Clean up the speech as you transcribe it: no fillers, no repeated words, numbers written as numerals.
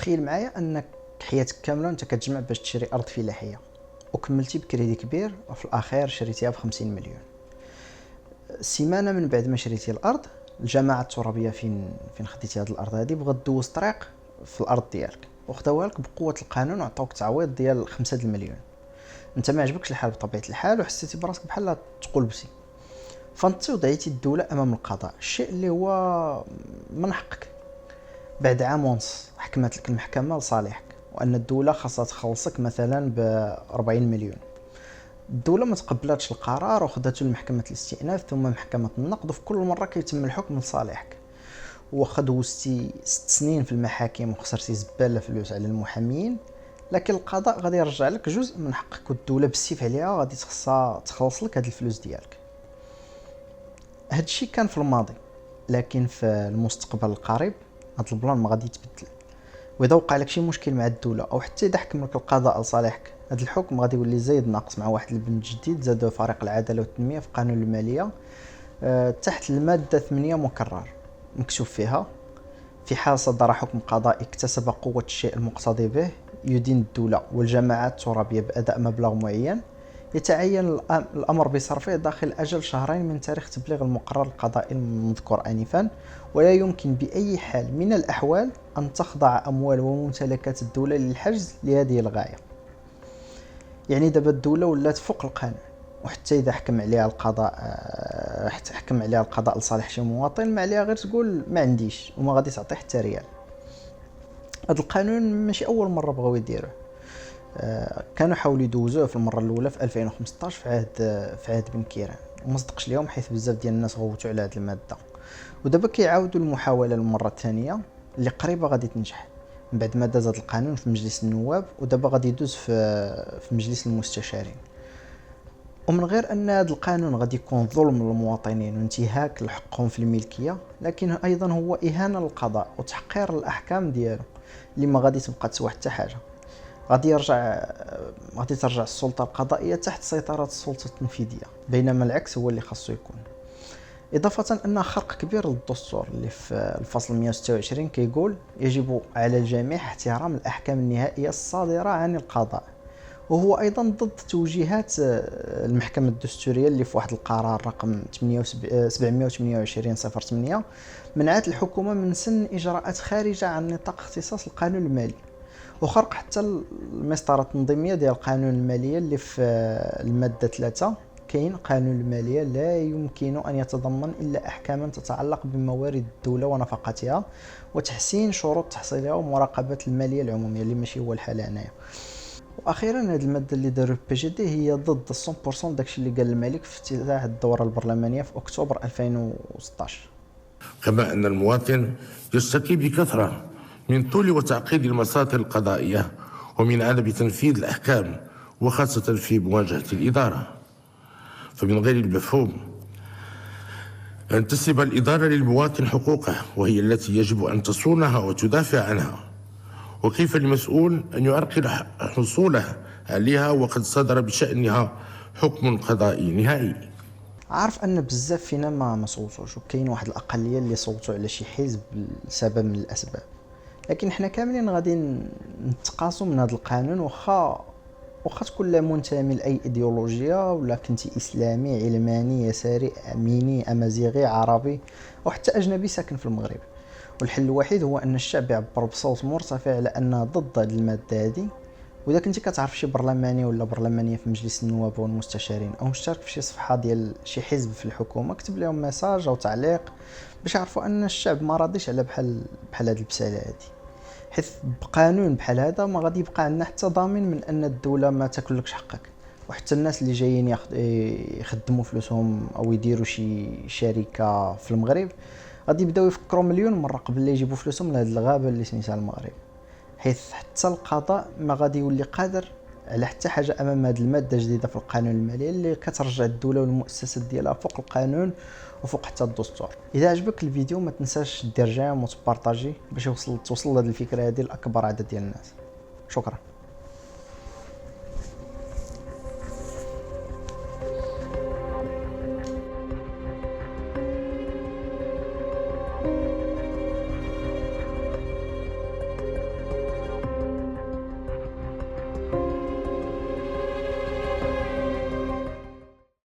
تخيل معايا انك حياتك كامله انت كتجمع باش تشري ارض فلاحيه وكملتي بكريدي كبير وفي الاخير شريتيها ب 50 مليون. سيمانه من بعد ما شريتي الارض، الجماعه الترابيه فين خديتي هذه الارض هذه بغات دوز طريق في الارض ديالك وخداوها لك بقوه القانون وعطاوك تعويض ديال 5 المليون. انت ما عجبكش الحال بطبيعه الحال وحسيتي براسك بحال تقلبتي، فانتي وضعيتي الدوله امام القضاء، الشيء اللي هو من حقك. بعد عام ونص حكمت لك المحكمه لصالحك وان الدوله خاصها تخلصك مثلا ب 40 مليون. الدوله ما تقبلاتش القرار وخدته لمحكمه الاستئناف ثم محكمه النقض، وفي كل مره كيتم الحكم لصالحك. واخا دوزتي 6 سنين في المحاكم وخسرتي زباله فلوس على المحامين، لكن القضاء غادي يرجع لك جزء من حقك والدوله بالسيف عليها غادي تخلص لك هاد الفلوس ديالك. هادشي كان في الماضي، لكن في المستقبل القريب هاد البلان ما غادي يتبدل. واذا وقع لك شي مشكل مع الدوله او حتى اذا حكم لك القضاء لصالحك، هذا الحكم غادي يولي زايد ناقص مع واحد البند جديد زادوه فريق العداله والتنميه في قانون الماليه تحت الماده 8 مكرر، مكتوب فيها: في حال صدر حكم قضائي اكتسب قوه الشيء المقتضي به يدين الدوله والجماعات الترابيه باداء مبلغ معين، يتعين الأمر بصرفه داخل أجل شهرين من تاريخ تبليغ المقرر القضائي المذكور آنفا، ولا يمكن بأي حال من الأحوال أن تخضع أموال وممتلكات الدولة للحجز لهذه الغاية. يعني دابا الدولة ولات فوق القانون، وحتى إذا حكم عليها القضاء لصالح شي مواطن ما عليها غير تقول ما عنديش وما غادي تعطي حتى ريال. هذا القانون ماشي أول مرة بغاو يديروه، كانوا حاولوا يدوزوه في المره الاولى في 2015 في عهد بن كيران وما صدقش اليوم حيث بزاف ديال الناس غوتوا على هذه الماده. ودابا كيعاودوا المحاوله المره الثانيه اللي قريبه غادي تنجح من بعد ما داز هذا القانون في مجلس النواب، ودابا غادي يدوز في مجلس المستشارين. ومن غير ان هذا القانون غادي يكون ظلم للمواطنين وانتهاك لحقهم في الملكيه، لكن ايضا هو اهانه للقضاء وتحقير الاحكام ديالو اللي ما غادي تبقى تسوى حتى حاجه. غادي ترجع السلطة القضائية تحت سيطرة السلطة التنفيذية، بينما العكس هو اللي خاصو يكون. إضافة أن خرق كبير للدستور اللي في الفصل 126 كيقول: يجب على الجميع احترام الأحكام النهائية الصادرة عن القضاء، وهو أيضا ضد توجيهات المحكمة الدستورية اللي في واحد القرار رقم 728/08 منعت الحكومة من سن إجراءات خارجة عن نطاق اختصاص القانون المالي، وخرق حتى المسطرة التنظيمية ديال القانون المالية اللي في المادة 3 كاين: قانون المالية لا يمكن أن يتضمن إلا أحكاما تتعلق بموارد الدولة ونفقاتها وتحسين شروط تحصيلها ومراقبة المالية العمومية، اللي ماشي هو الحال هنايا. واخيرا هذه الماده اللي داروا البي جي دي هي ضد 100% داكشي اللي قال الملك في افتتاح الدوره البرلمانيه في اكتوبر 2016. كما ان المواطن يشتكي بكثره من طول وتعقيد المساطر القضائيه ومن عدم تنفيذ الاحكام وخاصه في مواجهه الاداره، فمن غير المفهوم ان تسلب الاداره للمواطن حقوقه وهي التي يجب ان تصونها وتدافع عنها، وكيف المسؤول أن يعرقل حصوله عليها وقد صدر بشأنها حكم قضائي نهائي. عارف أن بزاف فينا ما صوتوش، وكاين واحد الأقلية اللي صوتوا على شي حزب لسبب من الأسباب، لكن حنا كاملين غادي نتقاسوا من هذا القانون. واخا تكون لا منتمي لأي إيديولوجيا، ولا كنتي إسلامي علماني يساري أميني أمازيغي عربي أو حتى أجنبي ساكن في المغرب، والحل الوحيد هو ان الشعب يعبر بصوت مرتفع على انه ضد هذه الماده هذه. واذا كنتي كتعرف شي برلماني ولا برلمانيه في مجلس النواب والمستشارين او مشترك في شي صفحه ديال شي حزب في الحكومه، كتب لهم ميساج او تعليق باش يعرفوا ان الشعب ما راضيش على بحال هذه البساله هذه، حيث بقانون بحال هذا ما غادي يبقى عندنا حتى ضامن من ان الدوله ما تاكلكش حقك. وحتى الناس اللي جايين يخدموا فلوسهم او يديروا شي شركه في المغرب غادي يبداو يفكروا مليون مره قبل لا يجيبوا فلوسهم لهاد الغابه اللي سميتها المغرب، حيث حتى القضاء ما غادي يولي قادر على حتى حاجه امام هذه الماده الجديده في القانون المالي اللي كترجع الدوله والمؤسسات ديالها فوق القانون وفوق حتى الدستور. اذا عجبك الفيديو ما تنساش دير جيم وتبارطاجي باش توصل هذه الفكره هذه لاكبر عدد ديال الناس. شكرا.